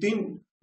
3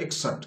61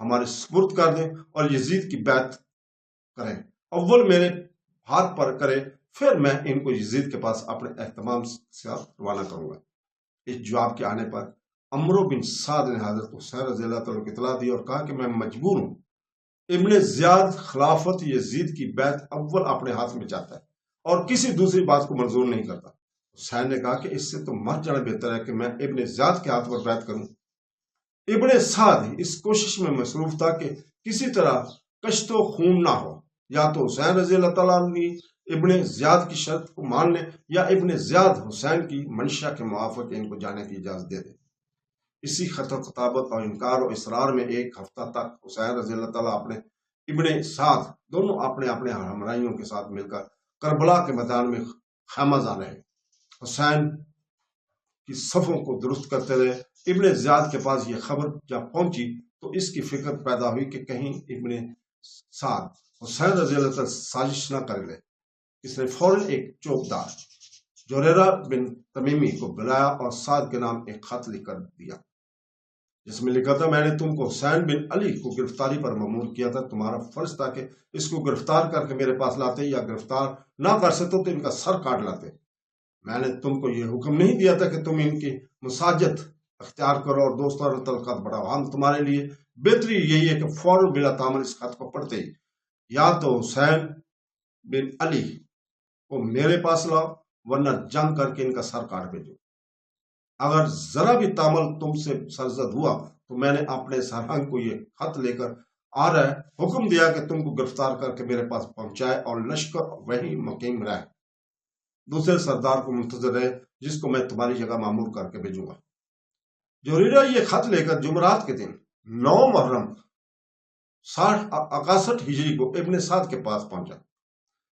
ہمارے سپرد کر دیں اور یزید کی بیعت کریں، اول میرے ہاتھ پر کرے، پھر میں ان کو یزید کے پاس اپنے اہتمام سے روانہ کروں گا۔ اس جواب کے آنے پر عمرو بن سعد نے حضرت حسین رضی اللہ تعالیٰ کو اطلاع دی اور کہا کہ میں مجبور ہوں، ابن زیاد خلافت یزید کی بیعت اول اپنے ہاتھ میں چاہتا ہے اور کسی دوسری بات کو منظور نہیں کرتا۔ حسین نے کہا کہ اس سے تو مر جانا بہتر ہے کہ میں ابن زیاد کے ہاتھ پر بیعت کروں۔ ابن سعد اس کوشش میں مصروف تھا کہ کسی طرح کشت و خون نہ ہو، یا تو حسین رضی اللہ تعالیٰ عنہ ابن زیاد کی شرط کو مان لیں یا ابن زیاد حسین کی منشا کے موافق ان کو جانے کی اجازت دے دے۔ اسی خط و خطابت اور انکار و اصرار میں ایک ہفتہ تک حسین رضی اللہ تعالیٰ اپنے ابن سعد دونوں اپنے اپنے ہمراہیوں کے ساتھ مل کر کربلا کے میدان میں خیمہ زن رہے۔ حسین کی صفوں کو درست کرتے رہے۔ ابن زیاد کے پاس یہ خبر جب پہنچی تو اس کی فکر پیدا ہوئی کہ کہیں ابن سعد حسین رضی اللہ تعالیٰ سازش نہ کر لے۔ اس نے فوراً ایک چوکیدار جوریرہ بن تمیمی کو بلایا اور سعد کے نام ایک خط لکھ کر دیا، جس میں لکھا تھا میں نے تم کو حسین بن علی کو گرفتاری پر مأمور کیا تھا، تمہارا فرض تھا کہ اس کو گرفتار کر کے میرے پاس لاتے، یا گرفتار نہ کر سکتے تو ان کا سر کاٹ لاتے۔ میں نے تم کو یہ حکم نہیں دیا تھا کہ تم ان کی مساجت اختیار کرو اور دوستانہ تعلقات بڑھاؤ۔ ہم تمہارے لیے بہتری یہی ہے کہ فوراً بلا تعمل اس خط کو پڑھتے ہی یا تو حسین بن علی کو میرے پاس لاؤ، ورنہ جنگ کر کے ان کا سر کاٹ بھیجو۔ اگر ذرا بھی تعمل تم سے سرزد ہوا تو میں نے اپنے سرہنگ کو یہ خط لے کر آ رہا ہے حکم دیا کہ تم کو گرفتار کر کے میرے پاس پہنچائے اور لشکر وہی مقیم رہے، دوسرے سردار کو منتظر رہے جس کو میں تمہاری جگہ مامور کر کے بھیجوں گا۔ جوریرہ یہ خط لے کر جمعرات کے دن 9 محرم 61 ہجری کو ابن سعد کے پاس پہنچا۔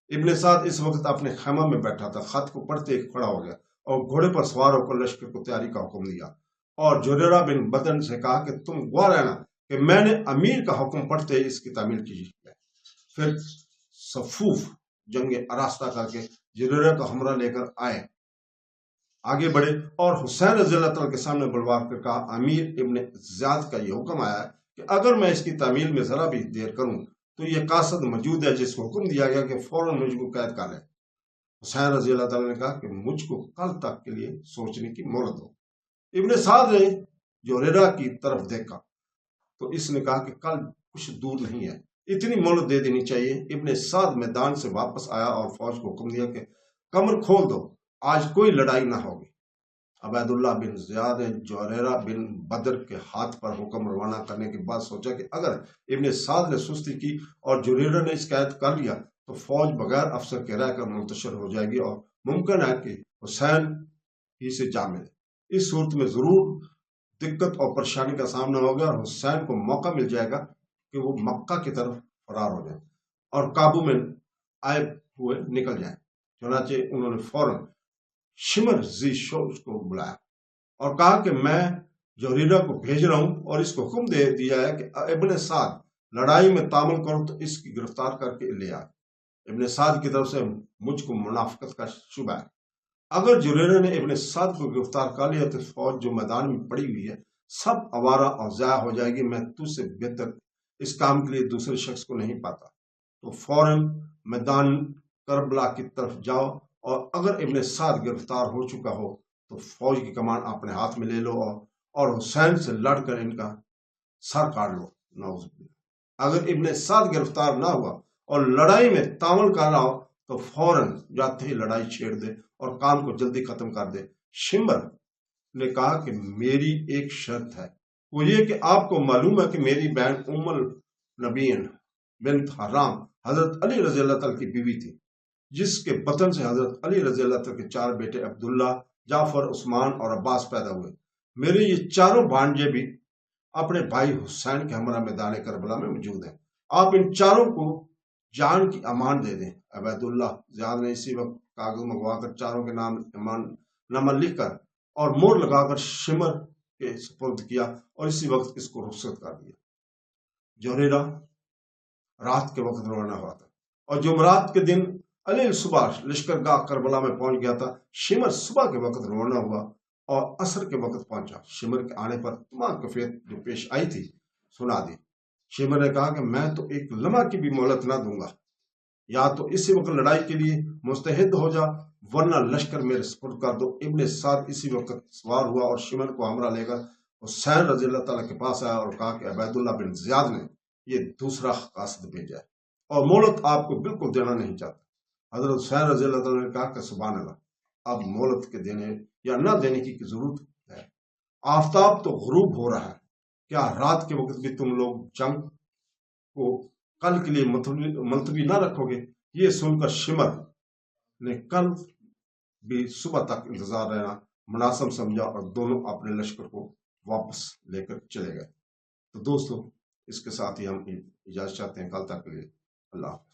ابن سعد اس وقت اپنے خیمہ میں بیٹھا تھا۔ خط کو پڑھتے ہی کھڑا ہو گیا اور گھوڑے پر سوار ہو کر لشکر کو تیاری کا حکم دیا، اور جوریرہ بن بدن سے کہا کہ تم گواہ رہنا کہ میں نے امیر کا حکم پڑھتے ہی اس کی تعمیل کی ہے۔ پھر صفوف جنگ آراستہ کر کے جوریرہ کا ہمراہ لے کر آگے بڑھے اور حسین رضی اللہ تعالیٰ کے سامنے بلوا کر کہا امیر ابن زیاد کا یہ حکم آیا ہے کہ اگر میں اس کی تعمیل میں ذرا بھی دیر کروں تو یہ قاصد موجود ہے جس کو حکم دیا گیا کہ فوراً مجھ کو قید کر لے۔ حسین رضی اللہ تعالیٰ نے کہا کہ مجھ کو کل تک کے لیے سوچنے کی مہلت ہو۔ ابن سعد نے جوریرہ کی طرف دیکھا تو اس نے کہا کہ کل کچھ دور نہیں ہے، اتنی مہلت دے دینی چاہیے۔ ابن سعد میدان سے واپس آیا اور فوج کو حکم دیا کہ کمر کھول دو، آج کوئی لڑائی نہ ہوگی۔ عبید اللہ بن زیاد نے جوریرہ بن بدر کے ہاتھ پر حکم روانہ کرنے کے بعد سوچا کہ اگر ابن سعد نے سستی کی اور جوریرہ نے اس قید کر لیا تو فوج بغیر افسر کے رہ کر منتشر ہو جائے گی اور ممکن ہے کہ حسین ہی سے جا ملے۔ اس صورت میں ضرور دقت اور پریشانی کا سامنا ہوگا اور حسین کو موقع مل جائے گا کہ وہ مکہ کی طرف فرار ہو جائیں اور قابو میں آئے ہوئے نکل جائیں۔ چنانچہ انہوں نے فوراً شمر ذی شوش کو بلایا اور کہا کہ میں جوریرہ کو بھیج رہا ہوں اور اس کو حکم دے دیا ہے کہ ابن سعد لڑائی میں تعامل کرو تو اس کی گرفتار کر کے لے آئے۔ ابن سعد کی طرف سے مجھ کو منافقت کا شبہ ہے، اگر جوریرہ نے ابن سعد کو گرفتار کر لیا تو فوج جو میدان میں پڑی ہوئی ہے سب آوارہ اور ضائع ہو جائے گی۔ میں تجھ سے بہتر اس کام کے لیے دوسرے شخص کو نہیں پاتا، تو فوراً میدان کربلا کی طرف جاؤ اور اگر ابن سعد گرفتار ہو چکا ہو تو فوج کی کمان اپنے ہاتھ میں لے لو اور حسین سے لڑ کر ان کا سر کاٹ لو۔ نعوذ باللہ۔ اگر ابن سعد گرفتار نہ ہوا اور لڑائی میں تعامل کر رہا ہو تو فوراً جاتے ہی لڑائی چھیڑ دے اور کام کو جلدی ختم کر دے۔ شمر نے کہا کہ میری ایک شرط ہے، وہ یہ کہ آپ کو معلوم ہے کہ میری بہن ام النبیین بنت حرام حضرت علی رضی اللہ تعالیٰ کی بیوی تھی، جس کے بطن سے حضرت علی رضی اللہ تعالیٰ کے 4 بیٹے عبداللہ، جعفر، عثمان اور عباس پیدا ہوئے۔ میرے یہ چاروں بھانجے بھی اپنے بھائی حسین کے ہمراہ میدان کربلا میں موجود ہیں۔ آپ ان چاروں کو جان کی امان دے دیں۔ عبید اللہ زیاد نے اسی وقت کاغذ منگوا کر چاروں کے نام امان نامہ لکھ کر اور مور لگا کر شمر کے سپرد کیا اور اسی وقت اس کو رخصت کر دیا۔ جوریرہ رات کے وقت روانہ ہوا تھا اور جمعرات کے دن علیہ صبح لشکر گاہ کربلا میں پہنچ گیا تھا۔ شمر صبح کے وقت روانہ ہوا اور عصر کے وقت پہنچا۔ شمر کے آنے پر تمام کیفیت جو پیش آئی تھی سنا دی۔ شیمر نے کہا کہ میں تو ایک لمحہ کی بھی مہلت نہ دوں گا، یا تو اسی وقت لڑائی کے لیے مستعد ہو جا ورنہ لشکر میرے سپرد کر دو۔ ابن سعد اسی وقت سوار ہوا اور شیمر کو ہمراہ لے کر حسین رضی اللہ تعالیٰ کے پاس آیا اور کہا کہ عبید اللہ بن زیاد نے یہ دوسرا قاصد بھیجا ہے اور مہلت آپ کو بالکل دینا نہیں چاہتا۔ حضرت حسین رضی اللہ تعالیٰ نے کہا کہ سبحان اللہ، اب مہلت کے دینے یا نہ دینے کی ضرورت ہے، آفتاب تو غروب ہو رہا ہے، کیا رات کے وقت بھی تم لوگ جنگ کو کل کے لیے ملتوی نہ رکھو گے؟ یہ سن کر شمر نے کل بھی صبح تک انتظار رہنا مناسب سمجھا اور دونوں اپنے لشکر کو واپس لے کر چلے گئے۔ تو دوستو، اس کے ساتھ ہی ہم اجازت چاہتے ہیں، کل تک کے لیے اللہ حافظ۔